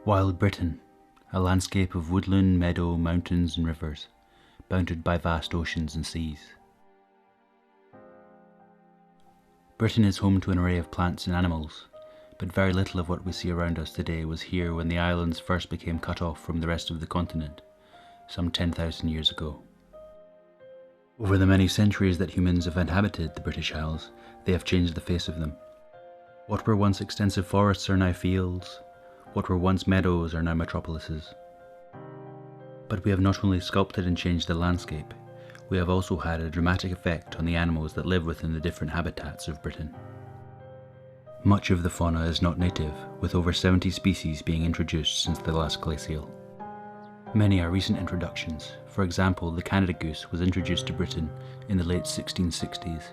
Wild Britain, a landscape of woodland, meadow, mountains and rivers, bounded by vast oceans and seas. Britain is home to an array of plants and animals, but very little of what we see around us today was here when the islands first became cut off from the rest of the continent, some 10,000 years ago. Over the many centuries that humans have inhabited the British Isles, they have changed the face of them. What were once extensive forests are now fields. What were once meadows are now metropolises. But we have not only sculpted and changed the landscape, we have also had a dramatic effect on the animals that live within the different habitats of Britain. Much of the fauna is not native, with over 70 species being introduced since the last glacial. Many are recent introductions. For example, the Canada goose was introduced to Britain in the late 1660s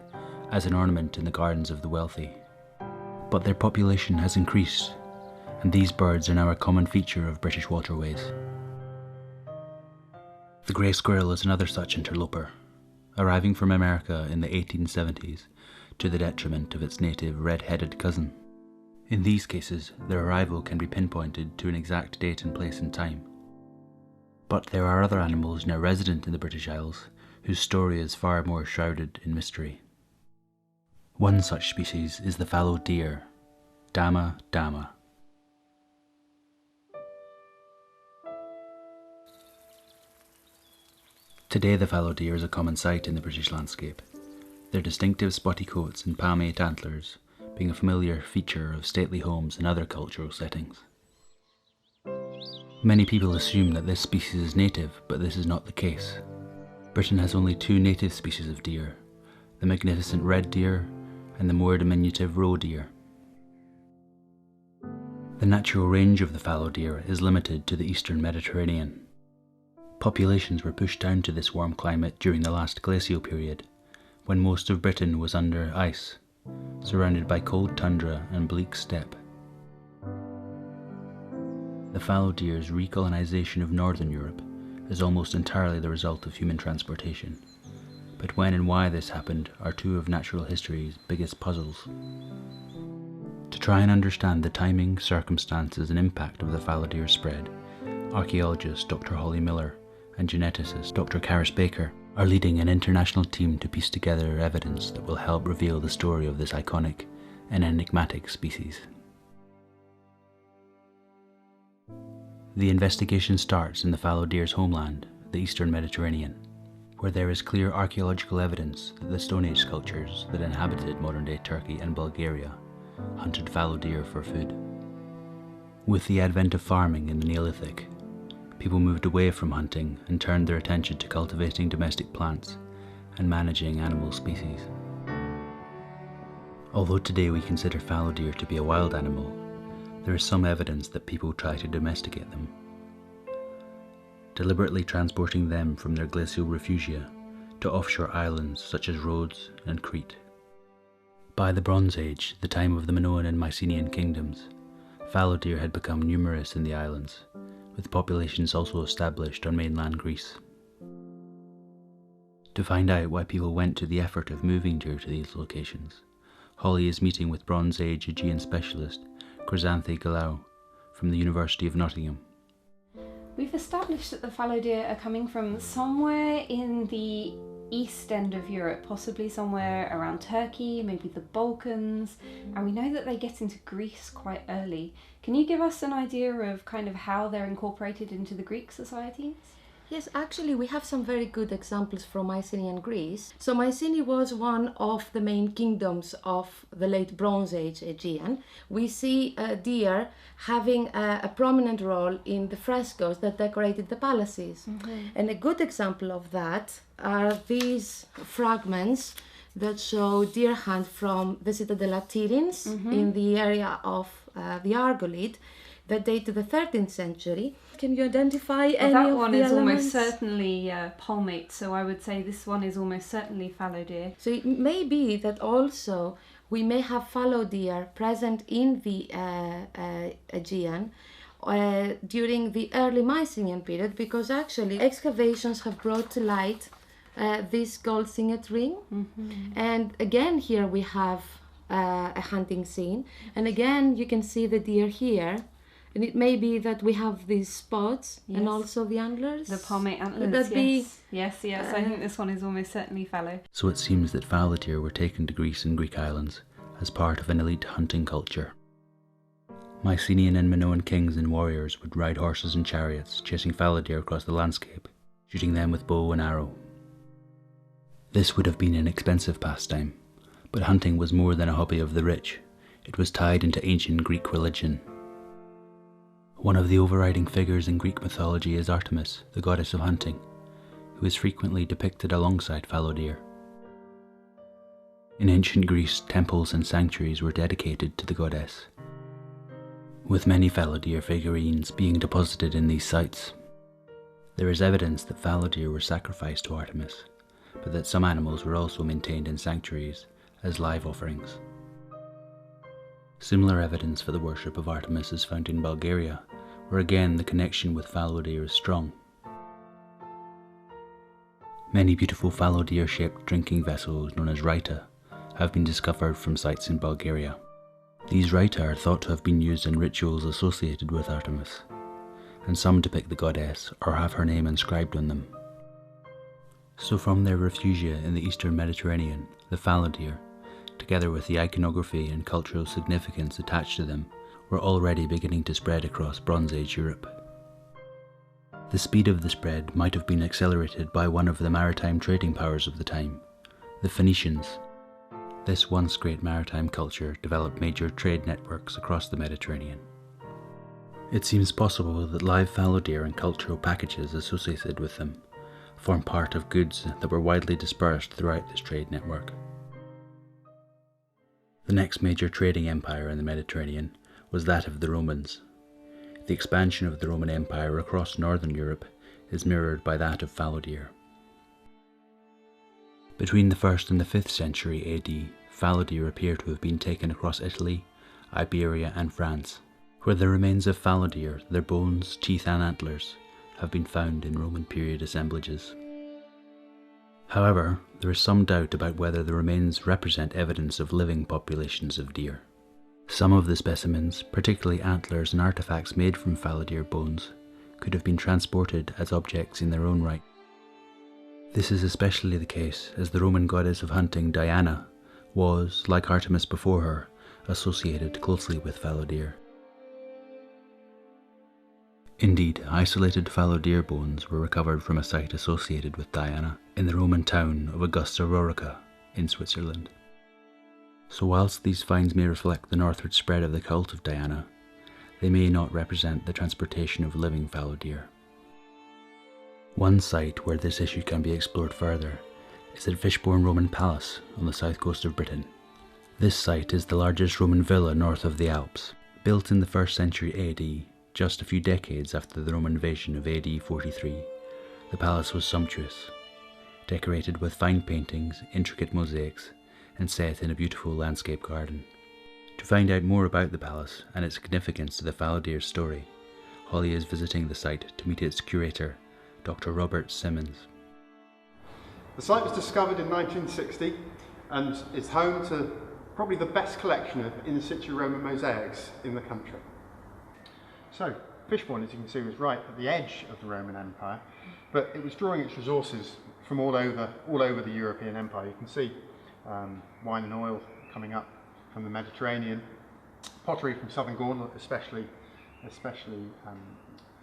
as an ornament in the gardens of the wealthy. But their population has increased, and these birds are now a common feature of British waterways. The grey squirrel is another such interloper, arriving from America in the 1870s to the detriment of its native red-headed cousin. In these cases, their arrival can be pinpointed to an exact date and place and time. But there are other animals now resident in the British Isles whose story is far more shrouded in mystery. One such species is the fallow deer, Dama. Today the fallow deer is a common sight in the British landscape, their distinctive spotty coats and palmate antlers being a familiar feature of stately homes and other cultural settings. Many people assume that this species is native, but this is not the case. Britain has only two native species of deer, the magnificent red deer and the more diminutive roe deer. The natural range of the fallow deer is limited to the eastern Mediterranean. Populations were pushed down to this warm climate during the last glacial period, when most of Britain was under ice, surrounded by cold tundra and bleak steppe. The fallow deer's recolonization of northern Europe is almost entirely the result of human transportation, but when and why this happened are two of natural history's biggest puzzles. To try and understand the timing, circumstances and impact of the fallow deer spread, archaeologist Dr. Holly Miller and geneticist Dr. Karis Baker are leading an international team to piece together evidence that will help reveal the story of this iconic and enigmatic species. The investigation starts in the fallow deer's homeland, the eastern Mediterranean, where there is clear archaeological evidence that the Stone Age cultures that inhabited modern-day Turkey and Bulgaria hunted fallow deer for food. With the advent of farming in the Neolithic, people moved away from hunting and turned their attention to cultivating domestic plants and managing animal species. Although today we consider fallow deer to be a wild animal, there is some evidence that people try to domesticate them, deliberately transporting them from their glacial refugia to offshore islands such as Rhodes and Crete. By the Bronze Age, the time of the Minoan and Mycenaean kingdoms, fallow deer had become numerous in the islands, with populations also established on mainland Greece. To find out why people went to the effort of moving deer to these locations, Holly is meeting with Bronze Age Aegean specialist Chrysanthi Galau from the University of Nottingham. We've established that the fallow deer are coming from somewhere in the east end of Europe, possibly somewhere around Turkey, maybe the Balkans, and we know that they get into Greece quite early. Can you give us an idea of kind of how they're incorporated into the Greek societies? Yes, actually we have some very good examples from Mycenaean Greece. So Mycenae was one of the main kingdoms of the late Bronze Age Aegean. We see deer having a prominent role in the frescoes that decorated the palaces. Mm-hmm. And a good example of that are these fragments that show deer hunt from the Citadel at Tiryns in the area of the Argolid that date to the 13th century. Can you identify any of the elements? That one is almost certainly palmate, so I would say this one is almost certainly fallow deer. So it may be that also we may have fallow deer present in the Aegean during the early Mycenaean period, because actually excavations have brought to light this gold signet ring. And again here we have a hunting scene, and again you can see the deer here And it may be that we have these spots Yes. and also the antlers. The palmate antlers, Would that be... Yes, I think this one is almost certainly fallow. So it seems that fallow deer were taken to Greece and Greek islands as part of an elite hunting culture. Mycenaean and Minoan kings and warriors would ride horses and chariots, chasing fallow deer across the landscape, shooting them with bow and arrow. This would have been an expensive pastime, but hunting was more than a hobby of the rich. It was tied into ancient Greek religion. One of the overriding figures in Greek mythology is Artemis, the goddess of hunting, who is frequently depicted alongside fallow deer. In ancient Greece, temples and sanctuaries were dedicated to the goddess, with many fallow deer figurines being deposited in these sites. There is evidence that fallow deer were sacrificed to Artemis, but that some animals were also maintained in sanctuaries as live offerings. Similar evidence for the worship of Artemis is found in Bulgaria, where again the connection with fallow deer is strong. Many beautiful fallow deer-shaped drinking vessels known as raita have been discovered from sites in Bulgaria. These raita are thought to have been used in rituals associated with Artemis, and some depict the goddess or have her name inscribed on them. So from their refugia in the eastern Mediterranean, the fallow deer, together with the iconography and cultural significance attached to them, were already beginning to spread across Bronze Age Europe. The speed of the spread might have been accelerated by one of the maritime trading powers of the time, the Phoenicians. This once great maritime culture developed major trade networks across the Mediterranean. It seems possible that live fallow deer and cultural packages associated with them form part of goods that were widely dispersed throughout this trade network. The next major trading empire in the Mediterranean was that of the Romans. The expansion of the Roman Empire across northern Europe is mirrored by that of fallow deer. Between the 1st and the 5th century AD, fallow deer appear to have been taken across Italy, Iberia and France, where the remains of fallow deer, their bones, teeth and antlers, have been found in Roman period assemblages. However, there is some doubt about whether the remains represent evidence of living populations of deer. Some of the specimens, particularly antlers and artifacts made from fallow deer bones, could have been transported as objects in their own right. This is especially the case as the Roman goddess of hunting Diana was, like Artemis before her, associated closely with fallow deer. Indeed, isolated fallow deer bones were recovered from a site associated with Diana in the Roman town of Augusta Raurica in Switzerland. So whilst these finds may reflect the northward spread of the cult of Diana, they may not represent the transportation of living fallow deer. One site where this issue can be explored further is at Fishbourne Roman Palace on the south coast of Britain. This site is the largest Roman villa north of the Alps. Built in the 1st century AD, just a few decades after the Roman invasion of AD 43, the palace was sumptuous, decorated with fine paintings, intricate mosaics, and set in a beautiful landscape garden. To find out more about the palace and its significance to the fallow deer's story, Holly is visiting the site to meet its curator, Dr. Robert Simmons. The site was discovered in 1960 and is home to probably the best collection of in situ Roman mosaics in the country. So, Fishbourne, as you can see, was right at the edge of the Roman Empire, but it was drawing its resources from all over the European Empire. You can see wine and oil coming up from the Mediterranean, pottery from southern Gaul, especially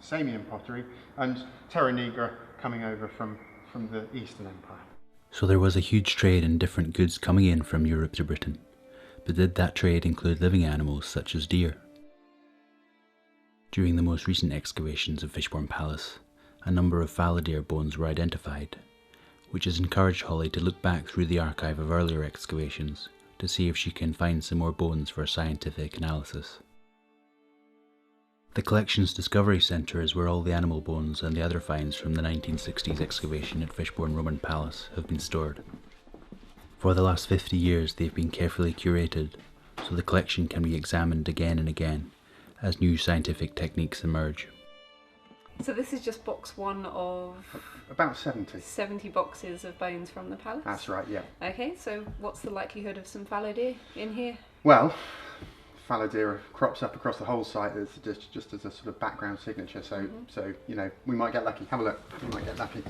Samian pottery, and terra nigra coming over from the Eastern Empire. So there was a huge trade in different goods coming in from Europe to Britain, but did that trade include living animals such as deer? During the most recent excavations of Fishbourne Palace, a number of fallow deer bones were identified, which has encouraged Holly to look back through the archive of earlier excavations to see if she can find some more bones for scientific analysis. The collection's Discovery Centre is where all the animal bones and the other finds from the 1960s excavation at Fishbourne Roman Palace have been stored. For the last 50 years they've been carefully curated, so the collection can be examined again and again as new scientific techniques emerge. So this is just box one of About 70. 70 boxes of bones from the palace? That's right, yeah. Okay, so what's the likelihood of some fallow deer in here? Well, fallow deer crops up across the whole site as just as a sort of background signature. So so you know, we might get lucky. Have a look. We might get lucky.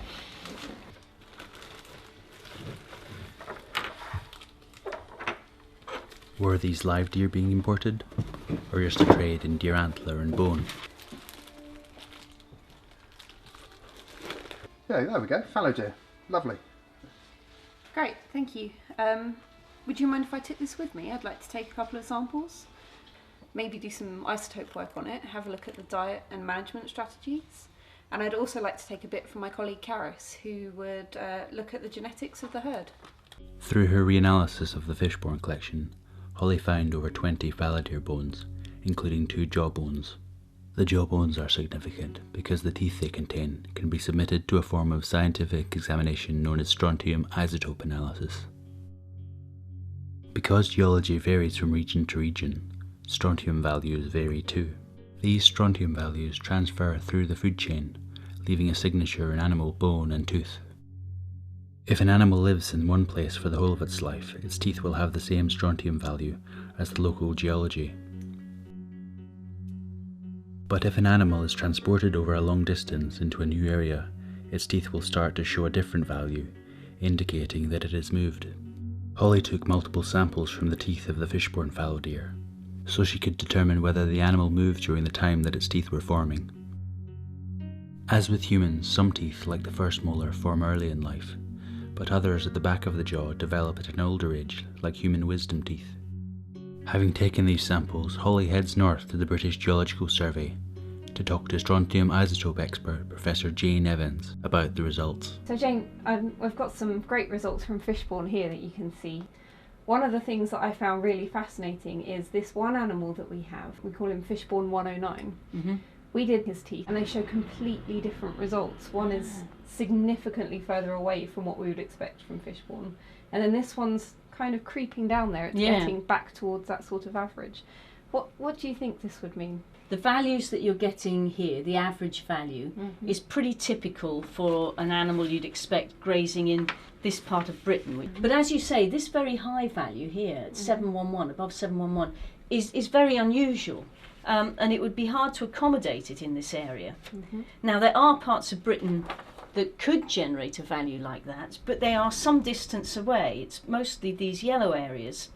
Were these live deer being imported, or just a trade in deer antler and bone? Yeah, there we go. Fallow deer. Lovely. Great, thank you. Would you mind if I took this with me? I'd like to take a couple of samples, maybe do some isotope work on it, have a look at the diet and management strategies, and I'd also like to take a bit from my colleague Karis, who would look at the genetics of the herd. Through her reanalysis of the fishbone collection, Holly found over 20 fallow deer bones, including 2 jaw bones. The jaw bones are significant because the teeth they contain can be submitted to a form of scientific examination known as strontium isotope analysis. Because geology varies from region to region, strontium values vary too. These strontium values transfer through the food chain, leaving a signature in animal bone and tooth. If an animal lives in one place for the whole of its life, its teeth will have the same strontium value as the local geology. But if an animal is transported over a long distance into a new area, its teeth will start to show a different value, indicating that it has moved. Holly took multiple samples from the teeth of the fishbone fallow deer, so she could determine whether the animal moved during the time that its teeth were forming. As with humans, some teeth, like the first molar, form early in life, but others at the back of the jaw develop at an older age, like human wisdom teeth. Having taken these samples, Holly heads north to the British Geological Survey to talk to strontium isotope expert Professor Jane Evans about the results. So Jane, we've got some great results from fishbone here that you can see. One of the things that I found really fascinating is this one animal that we have. We call him fishbone 109. Mm-hmm. We did his teeth and they show completely different results. One is significantly further away from what we would expect from fishbone, and then this one's kind of creeping down there. It's getting back towards that sort of average. What do you think this would mean? The values that you're getting here, the average value, is pretty typical for an animal you'd expect grazing in this part of Britain. But as you say, this very high value here at 711, above 711, is very unusual. And it would be hard to accommodate it in this area. Now, there are parts of Britain that could generate a value like that, but they are some distance away. It's mostly these yellow areas.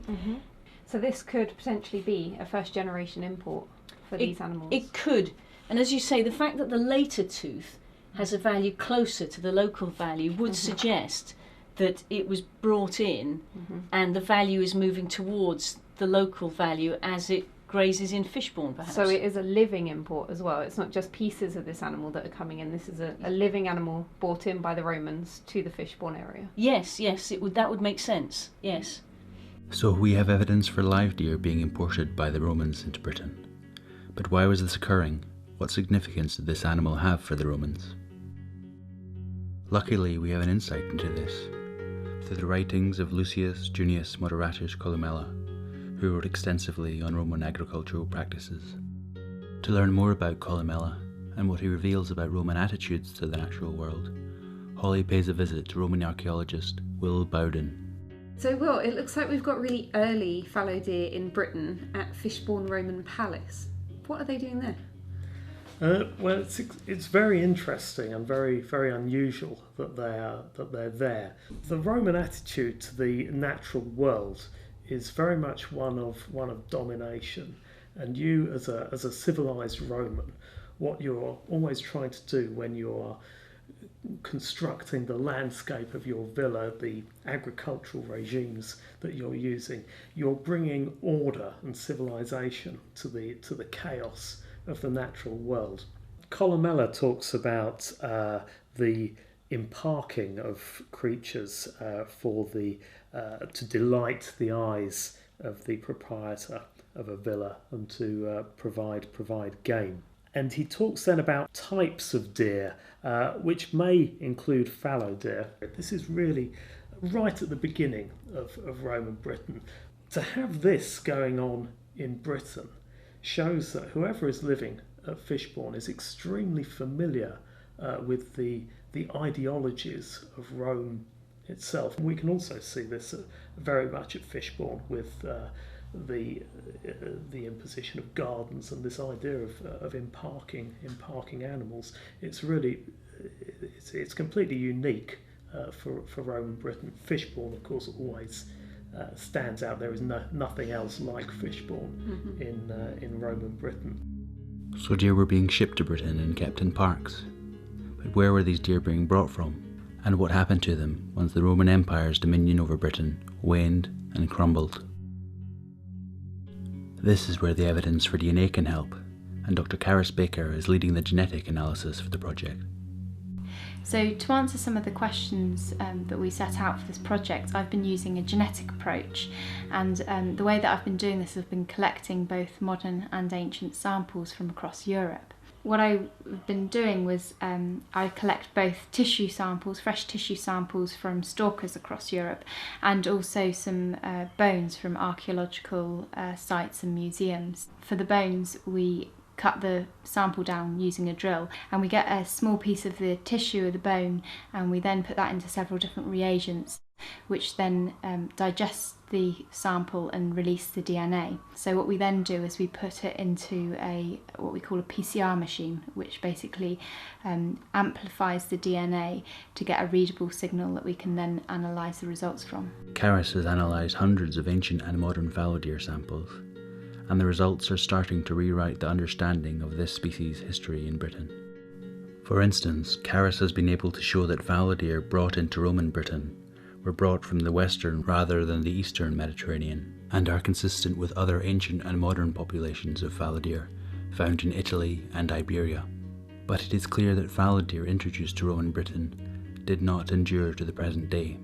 So this could potentially be a first generation import for these animals. It could. And as you say, the fact that the later tooth has a value closer to the local value would suggest that it was brought in and the value is moving towards the local value as it grazes in fishbone, perhaps. So it is a living import as well. It's not just pieces of this animal that are coming in. This is a living animal brought in by the Romans to the fishbone area. Yes, that would make sense. Yes. So we have evidence for live deer being imported by the Romans into Britain. But why was this occurring? What significance did this animal have for the Romans? Luckily, we have an insight into this through the writings of Lucius Junius Moderatus Columella, who wrote extensively on Roman agricultural practices. To learn more about Columella and what he reveals about Roman attitudes to the natural world, Holly pays a visit to Roman archaeologist Will Bowden. So Will, it looks like we've got really early fallow deer in Britain at Fishbourne Roman Palace. What are they doing there? Well, it's very interesting and very unusual that they're there. The Roman attitude to the natural world is very much one of domination, and you as a civilized Roman, what you're always trying to do when you're constructing the landscape of your villa, the agricultural regimes that you're using, you're bringing order and civilization to the chaos of the natural world. Columella talks about the imparking of creatures to delight the eyes of the proprietor of a villa and to provide game. And he talks then about types of deer, which may include fallow deer. This is really right at the beginning of Roman Britain. To have this going on in Britain shows that whoever is living at Fishbourne is extremely familiar with the ideologies of Rome itself. We can also see this very much at Fishbourne with the imposition of gardens and this idea of imparking animals. It's really it's completely unique for Roman Britain. Fishbourne, of course, always stands out. There is nothing else like Fishbourne in Roman Britain. So deer were being shipped to Britain and kept in parks. But where were these deer being brought from? And what happened to them once the Roman Empire's dominion over Britain waned and crumbled? This is where the evidence for DNA can help, and Dr. Caris Baker is leading the genetic analysis for the project. So to answer some of the questions that we set out for this project, I've been using a genetic approach, and the way that I've been doing this, I've been collecting both modern and ancient samples from across Europe. What I've been doing was I collect both tissue samples, fresh tissue samples from stalkers across Europe, and also some bones from archaeological sites and museums. For the bones, we cut the sample down using a drill, and we get a small piece of the tissue of the bone, and we then put that into several different reagents, which then digest the sample and release the DNA. So what we then do is we put it into what we call a PCR machine, which basically amplifies the DNA to get a readable signal that we can then analyse the results from. Caris has analysed hundreds of ancient and modern fallow deer samples, and the results are starting to rewrite the understanding of this species' history in Britain. For instance, Caris has been able to show that fallow deer brought into Roman Britain were brought from the western rather than the eastern Mediterranean, and are consistent with other ancient and modern populations of fallow deer found in Italy and Iberia. But it is clear that fallow deer introduced to Roman Britain did not endure to the present day.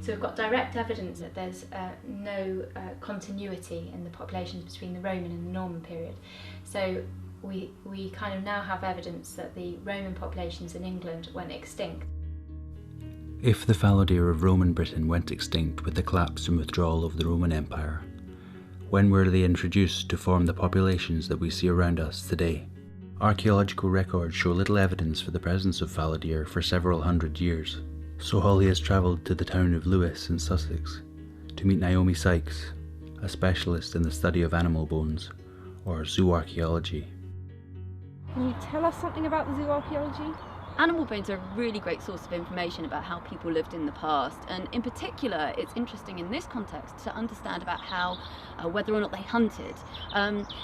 So we've got direct evidence that there's no continuity in the populations between the Roman and the Norman period. So we kind of now have evidence that the Roman populations in England went extinct. If the fallow deer of Roman Britain went extinct with the collapse and withdrawal of the Roman Empire, when were they introduced to form the populations that we see around us today? Archaeological records show little evidence for the presence of fallow deer for several hundred years. So Holly has travelled to the town of Lewes in Sussex to meet Naomi Sykes, a specialist in the study of animal bones, or zooarchaeology. Can you tell us something about the zooarchaeology? Animal bones are a really great source of information about how people lived in the past, and in particular it's interesting in this context to understand about how whether or not they hunted.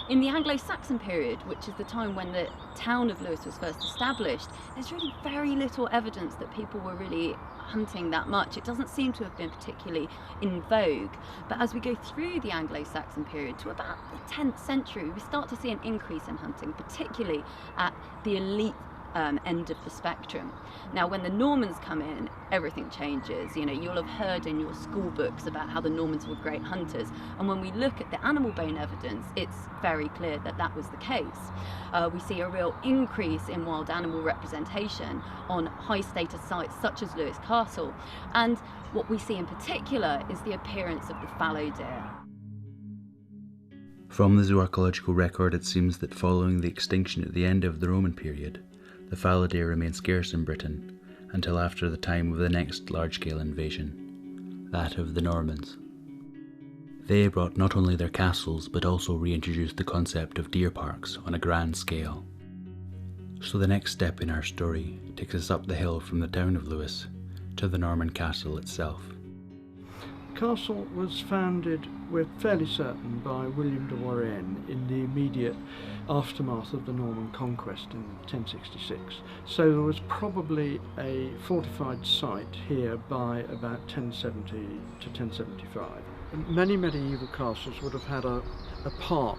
In the Anglo-Saxon period, which is the time when the town of Lewes was first established, there's really very little evidence that people were really hunting that much. It doesn't seem to have been particularly in vogue, but as we go through the Anglo-Saxon period to about the 10th century, we start to see an increase in hunting, particularly at the elite end of the spectrum. Now when the Normans come in, everything changes. You know, you'll have heard in your school books about how the Normans were great hunters, and when we look at the animal bone evidence, it's very clear that that was the case. We see a real increase in wild animal representation on high status sites such as Lewes Castle, and what we see in particular is the appearance of the fallow deer. From the zooarchaeological record, it seems that following the extinction at the end of the Roman period, the fallow deer remained scarce in Britain until after the time of the next large-scale invasion, that of the Normans. They brought not only their castles but also reintroduced the concept of deer parks on a grand scale. So the next step in our story takes us up the hill from the town of Lewes to the Norman castle itself. The castle was founded, we're fairly certain, by William de Warenne in the immediate aftermath of the Norman conquest in 1066. So there was probably a fortified site here by about 1070 to 1075. Many medieval castles would have had a park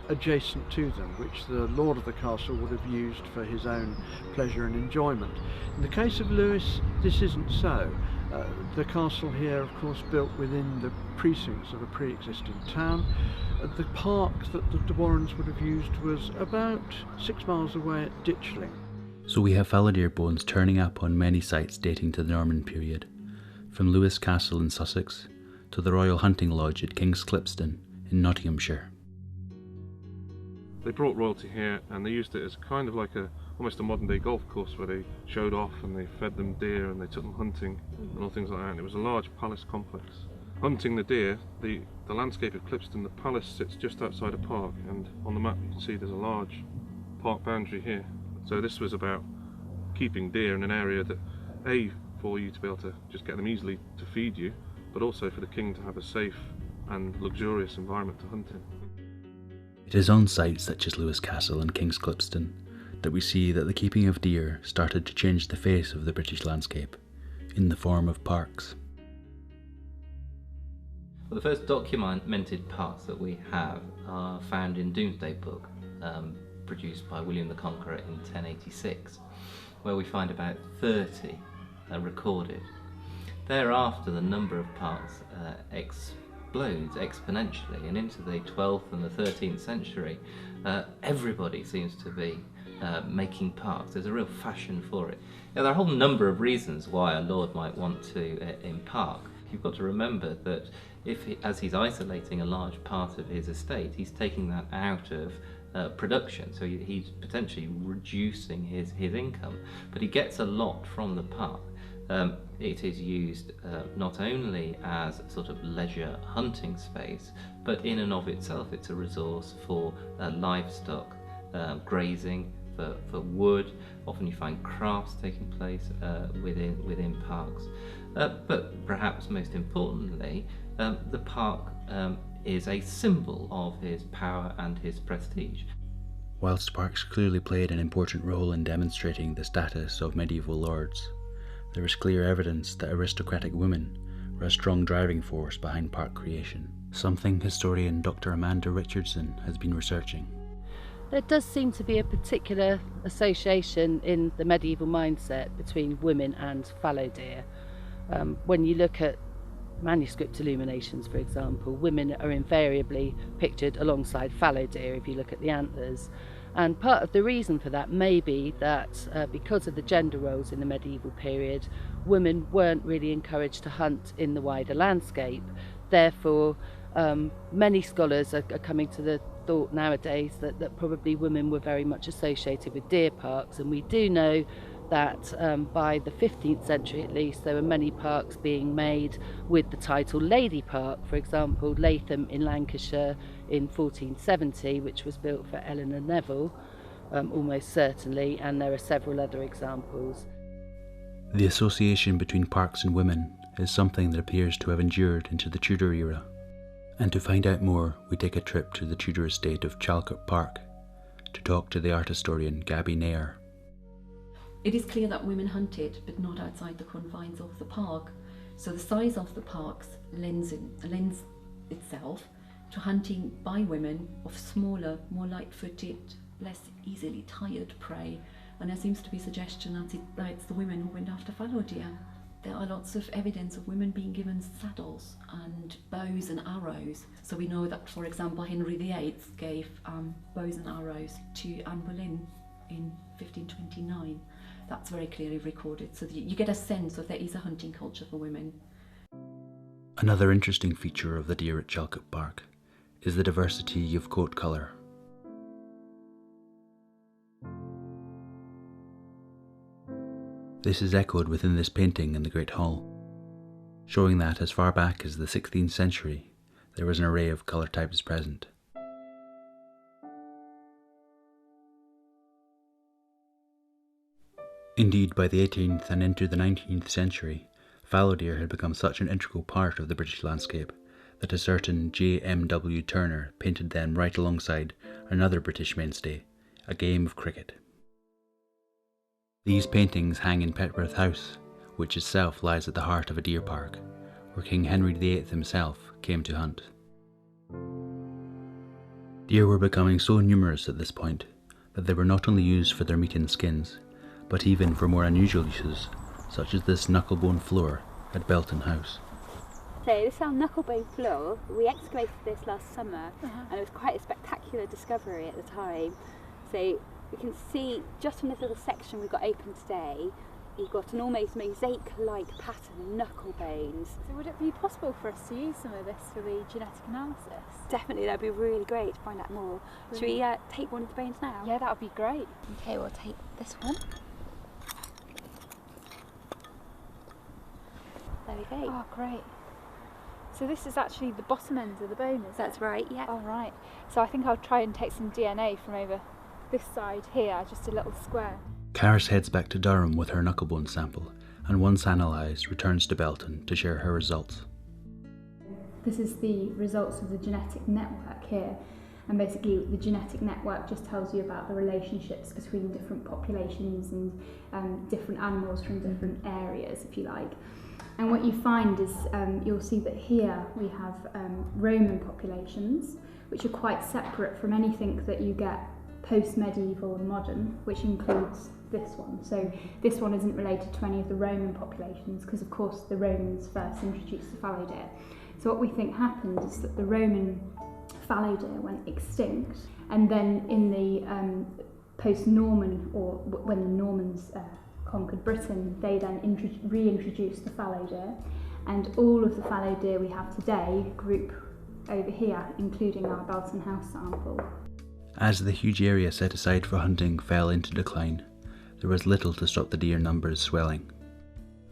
adjacent to them, which the lord of the castle would have used for his own pleasure and enjoyment. In the case of Lewes, this isn't so. The castle here, of course, built within the precincts of a pre-existing town. The park that the de Warrens would have used was about 6 miles away at Ditchling. So we have fallow deer bones turning up on many sites dating to the Norman period, from Lewes Castle in Sussex to the Royal Hunting Lodge at King's Clipston in Nottinghamshire. They brought royalty here and they used it as kind of like almost a modern day golf course where they showed off and they fed them deer and they took them hunting and all things like that. And it was a large palace complex hunting the deer, the landscape of Clipston, the palace sits just outside a park, and on the map you can see there's a large park boundary here. So this was about keeping deer in an area that, A, for you to be able to just get them easily to feed you, but also for the king to have a safe and luxurious environment to hunt in. It is on sites such as Lewis Castle and King's Clipston that we see that the keeping of deer started to change the face of the British landscape in the form of parks. Well, the first documented parks that we have are found in Domesday Book, produced by William the Conqueror in 1086, where we find about 30 recorded. Thereafter, the number of parks explodes exponentially, and into the 12th and the 13th century, everybody seems to be making parks. There's a real fashion for it. Now, there are a whole number of reasons why a lord might want to empark. You've got to remember that as he's isolating a large part of his estate, he's taking that out of production, so he's potentially reducing his income, but he gets a lot from the park. It is used not only as a sort of leisure hunting space, but in and of itself it's a resource for livestock, grazing, for wood. Often you find crafts taking place within parks. But perhaps most importantly, the park is a symbol of his power and his prestige. Whilst parks clearly played an important role in demonstrating the status of medieval lords, there is clear evidence that aristocratic women were a strong driving force behind park creation, something historian Dr. Amanda Richardson has been researching. There does seem to be a particular association in the medieval mindset between women and fallow deer. When you look at manuscript illuminations, for example, women are invariably pictured alongside fallow deer if you look at the antlers. And part of the reason for that may be that because of the gender roles in the medieval period, women weren't really encouraged to hunt in the wider landscape. Therefore, many scholars are coming to the thought nowadays that probably women were very much associated with deer parks, and we do know that by the 15th century at least there were many parks being made with the title Lady Park. For example, Latham in Lancashire in 1470, which was built for Eleanor Neville, almost certainly, and there are several other examples. The association between parks and women is something that appears to have endured into the Tudor era. And to find out more, we take a trip to the Tudor estate of Chalcot Park to talk to the art historian Gabby Nair. It is clear that women hunted, but not outside the confines of the park. So the size of the parks lends itself to hunting by women of smaller, more light-footed, less easily tired prey. And there seems to be suggestion that it's the women who went after fallow deer. There are lots of evidence of women being given saddles and bows and arrows. So we know that, for example, Henry VIII gave bows and arrows to Anne Boleyn in 1529. That's very clearly recorded, so you get a sense of there is a hunting culture for women. Another interesting feature of the deer at Chalcot Park is the diversity of coat colour. This is echoed within this painting in the Great Hall, showing that as far back as the 16th century there was an array of colour types present. Indeed, by the 18th and into the 19th century, fallow deer had become such an integral part of the British landscape that a certain J.M.W. Turner painted them right alongside another British mainstay, a game of cricket. These paintings hang in Petworth House, which itself lies at the heart of a deer park, where King Henry VIII himself came to hunt. Deer were becoming so numerous at this point that they were not only used for their meat and skins, but even for more unusual uses, such as this knucklebone floor at Belton House. So this is our knucklebone floor. We excavated this last summer and it was quite a spectacular discovery at the time. So we can see just from this little section we've got open today, you've got an almost mosaic-like pattern of knuckle bones. So would it be possible for us to use some of this for the genetic analysis? Definitely, that'd be really great to find out more. Should we take one of the bones now? Yeah, that would be great. Okay, we'll take this one. There we go. Oh, great. So this is actually the bottom end of the bone, is That's it? right, yeah. Oh, right. So I think I'll try and take some DNA from over this side here, just a little square. Caris heads back to Durham with her knucklebone sample, and once analysed, returns to Belton to share her results. This is the results of the genetic network here, and basically the genetic network just tells you about the relationships between different populations and different animals from different areas, if you like. And what you find is you'll see that here we have Roman populations, which are quite separate from anything that you get post-medieval and modern, which includes this one. So this one isn't related to any of the Roman populations, because of course the Romans first introduced the fallow deer. So what we think happened is that the Roman fallow deer went extinct, and then in the post-Norman, or when the Normans conquered Britain, they then reintroduced the fallow deer, and all of the fallow deer we have today group over here, including our Belton House sample. As the huge area set aside for hunting fell into decline, there was little to stop the deer numbers swelling.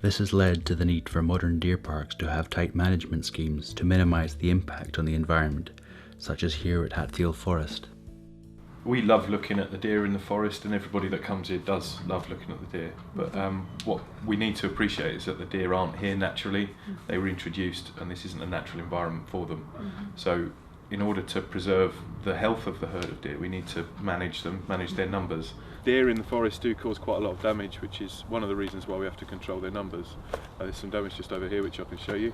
This has led to the need for modern deer parks to have tight management schemes to minimise the impact on the environment, such as here at Hatfield Forest. We love looking at the deer in the forest, and everybody that comes here does love looking at the deer. But what we need to appreciate is that the deer aren't here naturally. They were introduced, and this isn't a natural environment for them. So in order to preserve the health of the herd of deer, we need to manage them, manage their numbers. Deer in the forest do cause quite a lot of damage, which is one of the reasons why we have to control their numbers. There's some damage just over here which I can show you.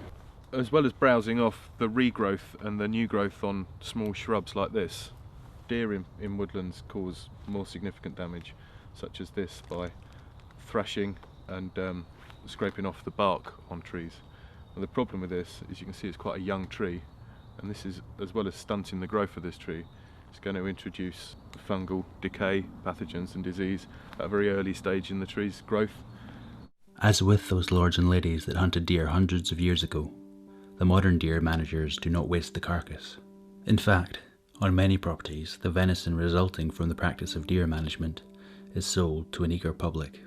As well as browsing off the regrowth and the new growth on small shrubs like this, deer in woodlands cause more significant damage, such as this, by thrashing and scraping off the bark on trees. And the problem with this is you can see it's quite a young tree, and this is, as well as stunting the growth of this tree, it's going to introduce fungal decay, pathogens and disease at a very early stage in the tree's growth. As with those lords and ladies that hunted deer hundreds of years ago, the modern deer managers do not waste the carcass. In fact, on many properties, the venison resulting from the practice of deer management is sold to an eager public.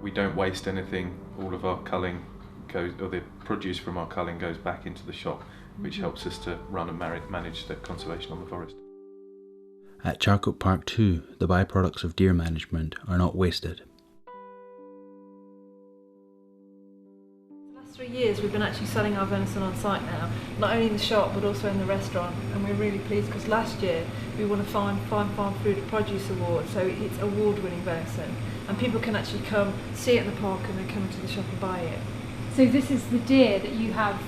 We don't waste anything. All of our culling goes, or the produce from our culling goes back into the shop, which helps us to run and manage the conservation on the forest. At Charcote Park too, the byproducts of deer management are not wasted. The last 3 years we've been actually selling our venison on site now, not only in the shop but also in the restaurant, and we're really pleased because last year we won a Fine Farm Food Produce Award, so it's award-winning venison, and people can actually come see it in the park and then come into the shop and buy it. So this is the deer that you have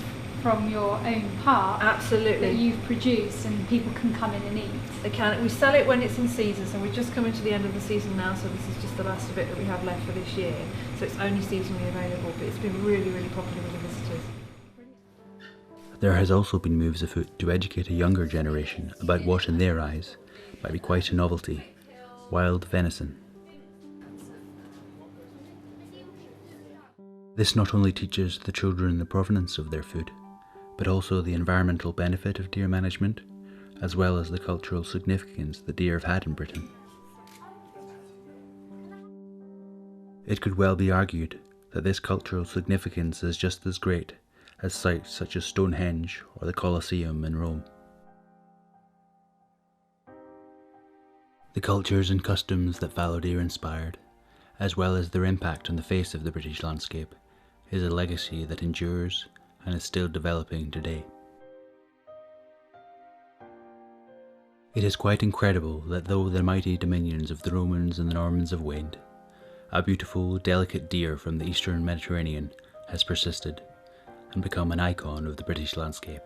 from your own park? Absolutely. That you've produced and people can come in and eat? They can. We sell it when it's in season, so we're just coming to the end of the season now, so this is just the last of it that we have left for this year. So it's only seasonally available, but it's been really, really popular with the visitors. There has also been moves afoot to educate a younger generation about what in their eyes might be quite a novelty: wild venison. This not only teaches the children the provenance of their food, but also the environmental benefit of deer management, as well as the cultural significance that deer have had in Britain. It could well be argued that this cultural significance is just as great as sites such as Stonehenge or the Colosseum in Rome. The cultures and customs that fallow deer inspired, as well as their impact on the face of the British landscape, is a legacy that endures and is still developing today. It is quite incredible that though the mighty dominions of the Romans and the Normans have waned, a beautiful, delicate deer from the eastern Mediterranean has persisted and become an icon of the British landscape.